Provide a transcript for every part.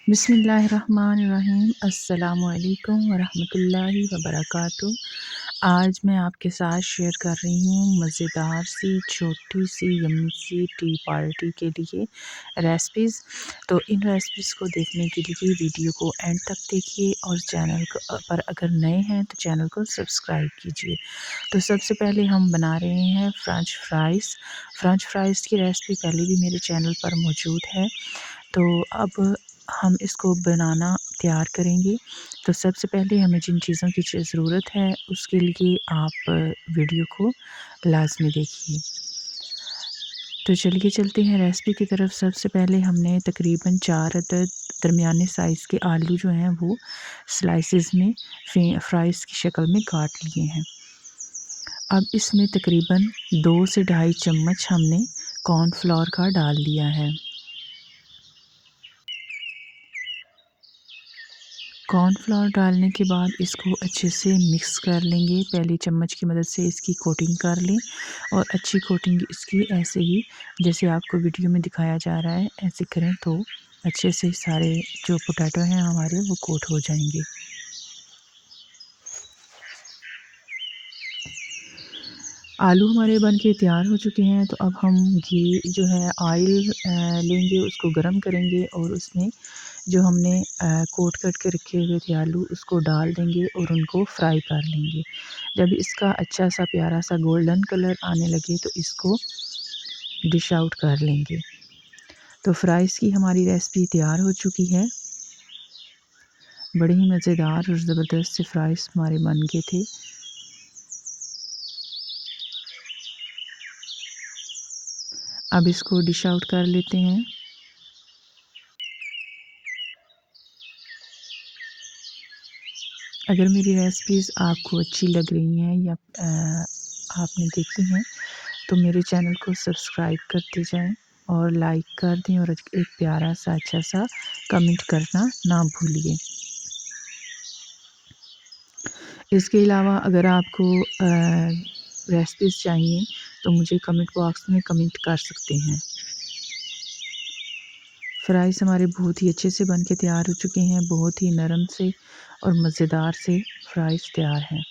बिस्मिल्लाहिर्रहमानिर्रहीम। अस्सलामुअलैकुम वरहमतुल्लाहि वबरकातुहू। आज मैं आपके साथ शेयर कर रही हूँ मज़ेदार सी छोटी सी यम्मी सी टी पार्टी के लिए रेसिपीज़। तो इन रेसिपीज़ को देखने के लिए वीडियो को एंड तक देखिए और चैनल पर अगर नए हैं तो चैनल को सब्सक्राइब कीजिए। तो सबसे पहले हम बना रहे हैं फ़्रेंच फ्राइज़। फ़्रेंच फ्राइज़ की रेसिपी पहले भी मेरे चैनल पर मौजूद है। तो अब हम इसको बनाना तैयार करेंगे। तो सबसे पहले हमें जिन चीज़ों की ज़रूरत है उसके लिए आप वीडियो को लाज़मी देखिए। तो चलिए चलते हैं रेसिपी की तरफ। सबसे पहले हमने तकरीबन 4 अदद दरमियाने साइज़ के आलू जो हैं वो स्लाइसेस में फ्राइज़ की शक्ल में काट लिए हैं। अब इसमें तकरीबन 2 से ढाई चम्मच हमने कॉर्नफ्लोर का डाल दिया है। कॉर्नफ्लोर डालने के बाद इसको अच्छे से मिक्स कर लेंगे। पहली चम्मच की मदद से इसकी कोटिंग कर लें और अच्छी कोटिंग इसकी ऐसे ही जैसे आपको वीडियो में दिखाया जा रहा है ऐसे करें तो अच्छे से सारे जो पोटैटो हैं हमारे वो कोट हो जाएंगे। आलू हमारे बन के तैयार हो चुके हैं। तो अब हम घी जो है ऑयल लेंगे, उसको गरम करेंगे और उसमें जो हमने कोट करके रखे हुए थे आलू उसको डाल देंगे और उनको फ्राई कर लेंगे। जब इसका अच्छा सा प्यारा सा गोल्डन कलर आने लगे तो इसको डिश आउट कर लेंगे। तो फ्राइज़ की हमारी रेसिपी तैयार हो चुकी है। बड़े ही मज़ेदार और ज़बरदस्त से फ्राइज़ हमारे बन गए थे। अब इसको डिश आउट कर लेते हैं। अगर मेरी रेसिपीज़ आपको अच्छी लग रही हैं या आपने देखी हैं तो मेरे चैनल को सब्सक्राइब करते जाएं और लाइक कर दें और एक प्यारा सा अच्छा सा कमेंट करना ना भूलिए। इसके अलावा अगर आपको रेसिपीज़ चाहिए तो मुझे कमेंट बॉक्स में कमेंट कर सकते हैं। फ्राइज़ हमारे बहुत ही अच्छे से बन के तैयार हो चुके हैं। बहुत ही नरम से और मज़ेदार से फ्राइज़ तैयार हैं।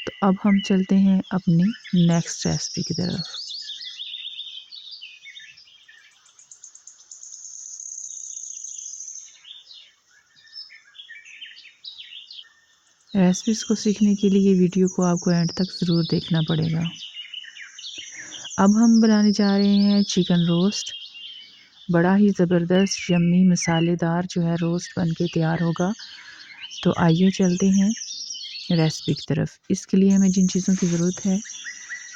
तो अब हम चलते हैं अपनी नेक्स्ट रेसिपी की तरफ। रेसिपीज़ को सीखने के लिए वीडियो को आपको एंड तक ज़रूर देखना पड़ेगा। अब हम बनाने जा रहे हैं चिकन रोस्ट। बड़ा ही ज़बरदस्त यम्मी मसालेदार जो है रोस्ट बन के तैयार होगा। तो आइए चलते हैं रेसिपी की तरफ। इसके लिए हमें जिन चीज़ों की ज़रूरत है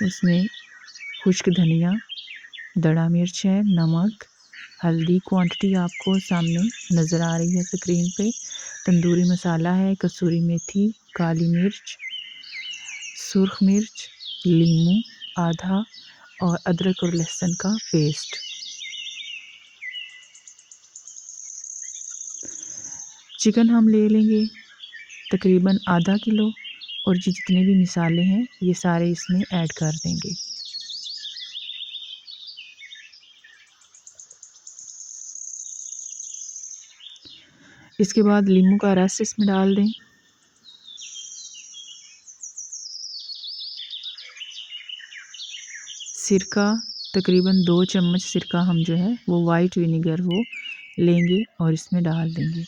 उसमें खुश्क धनिया, दड़ा मिर्च है, नमक, हल्दी क्वांटिटी आपको सामने नज़र आ रही है स्क्रीन पे, तंदूरी मसाला है, कसूरी मेथी, काली मिर्च, सुर्ख मिर्च, लीमू आधा और अदरक और लहसुन का पेस्ट। चिकन हम ले लेंगे तकरीबन आधा किलो और जितने भी मसाले हैं ये सारे इसमें ऐड कर देंगे। इसके बाद लीमू का रस इसमें डाल दें। सिरका तकरीबन 2 चम्मच सिरका हम जो है वो वाइट विनेगर वो लेंगे और इसमें डाल देंगे।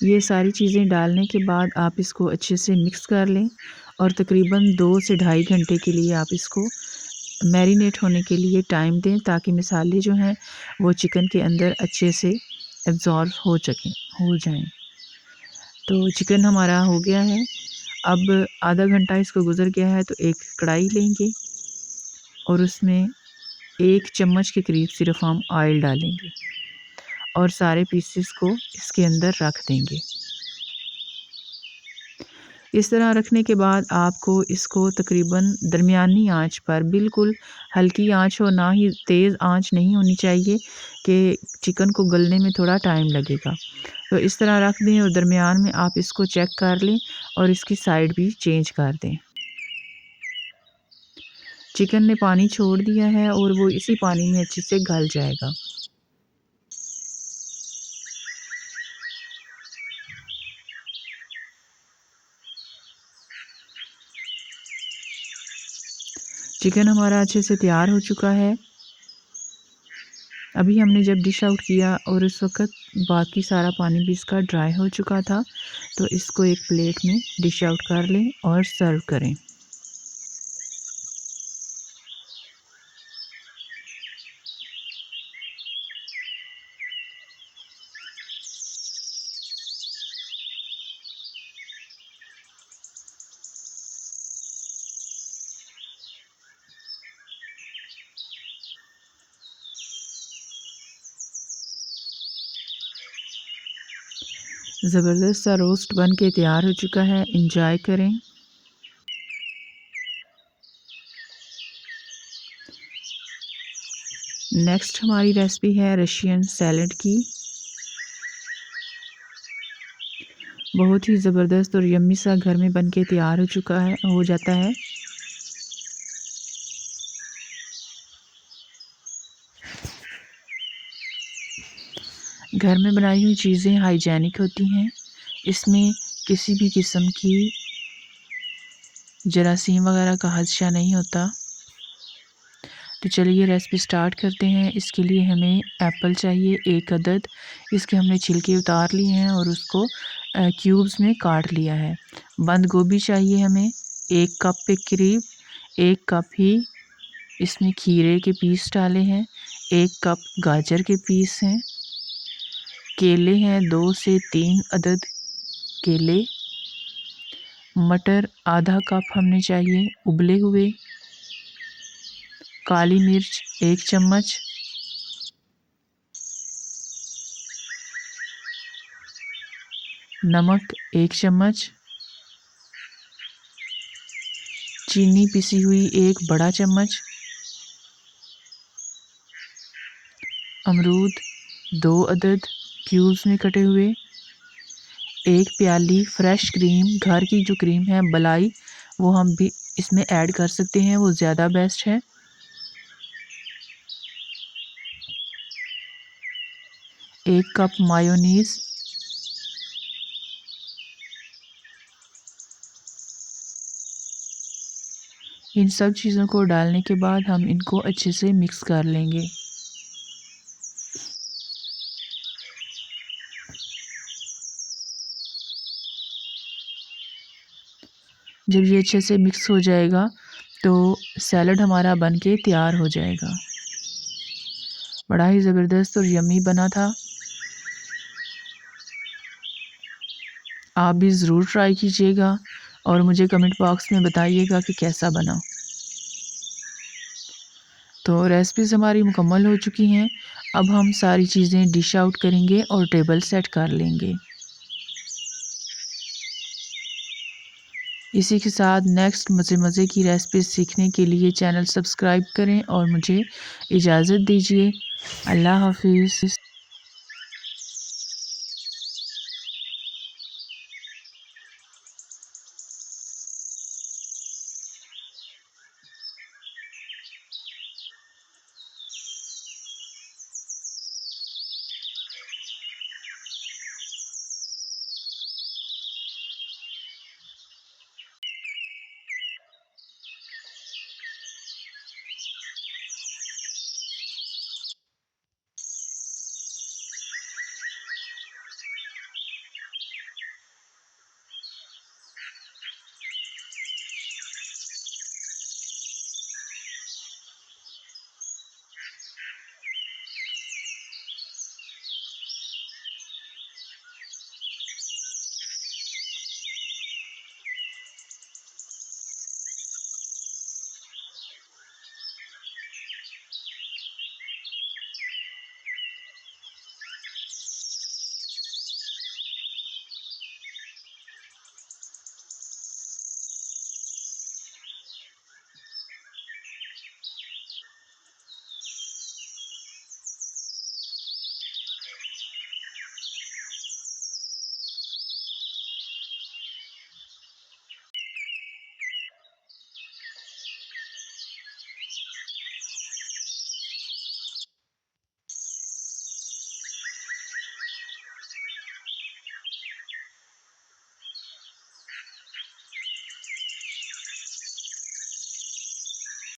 ये सारी चीज़ें डालने के बाद आप इसको अच्छे से मिक्स कर लें और तकरीबन 2 से ढाई घंटे के लिए आप इसको मैरिनेट होने के लिए टाइम दें ताकि मसाले जो हैं वो चिकन के अंदर अच्छे से एब्ज़ॉर्ब हो जाएं। तो चिकन हमारा हो गया है। अब आधा घंटा इसको गुज़र गया है तो एक कढ़ाई लेंगे और उसमें 1 चम्मच के करीब सिर्फ हम ऑयल डालेंगे और सारे पीसेस को इसके अंदर रख देंगे। इस तरह रखने के बाद आपको इसको तकरीबन दरमियानी आंच पर, बिल्कुल हल्की आंच हो ना ही तेज़ आंच नहीं होनी चाहिए कि चिकन को गलने में थोड़ा टाइम लगेगा। तो इस तरह रख दें और दरमियान में आप इसको चेक कर लें और इसकी साइड भी चेंज कर दें। चिकन ने पानी छोड़ दिया है और वो इसी पानी में अच्छे से गल जाएगा। चिकन हमारा अच्छे से तैयार हो चुका है। अभी हमने जब डिश आउट किया और उस वक़्त बाकी सारा पानी भी इसका ड्राई हो चुका था, तो इसको एक प्लेट में डिश आउट कर लें और सर्व करें। ज़बरदस्त सा रोस्ट बन के तैयार हो चुका है, एंजॉय करें। नेक्स्ट हमारी रेसिपी है रशियन सैलड की। बहुत ही ज़बरदस्त और यम्मी सा घर में बन के तैयार हो जाता है। घर में बनाई हुई चीज़ें हाइजेनिक होती हैं। इसमें किसी भी किस्म की जरासीम वगैरह का खदशा नहीं होता। तो चलिए रेसिपी स्टार्ट करते हैं। इसके लिए हमें एप्पल चाहिए 1 अदद। इसके हमने छिलके उतार लिए हैं और उसको क्यूब्स में काट लिया है। बंद गोभी चाहिए हमें 1 कप के करीब। 1 कप ही इसमें खीरे के पीस डाले हैं। 1 कप गाजर के पीस हैं। केले हैं 2 से 3 अदद केले। मटर आधा कप हमने चाहिए उबले हुए। काली मिर्च 1 चम्मच। नमक 1 चम्मच। चीनी पिसी हुई 1 बड़ा चम्मच। अमरूद 2 अदद क्यूब्स में कटे हुए। 1 प्याली फ्रेश क्रीम, घर की जो क्रीम है मलाई, वो हम भी इसमें ऐड कर सकते हैं, वो ज़्यादा बेस्ट है। 1 कप मायोनीज़। इन सब चीज़ों को डालने के बाद हम इनको अच्छे से मिक्स कर लेंगे। जब ये अच्छे से मिक्स हो जाएगा तो सैलड हमारा बनके तैयार हो जाएगा। बड़ा ही ज़बरदस्त और यम्मी बना था। आप भी ज़रूर ट्राई कीजिएगा और मुझे कमेंट बॉक्स में बताइएगा कि कैसा बना। तो रेसिपीज़ हमारी मुकम्मल हो चुकी हैं। अब हम सारी चीज़ें डिश आउट करेंगे और टेबल सेट कर लेंगे। इसी के साथ नेक्स्ट मज़े की रेसिपी सीखने के लिए चैनल सब्सक्राइब करें और मुझे इजाज़त दीजिए। अल्लाह हाफ़िज़।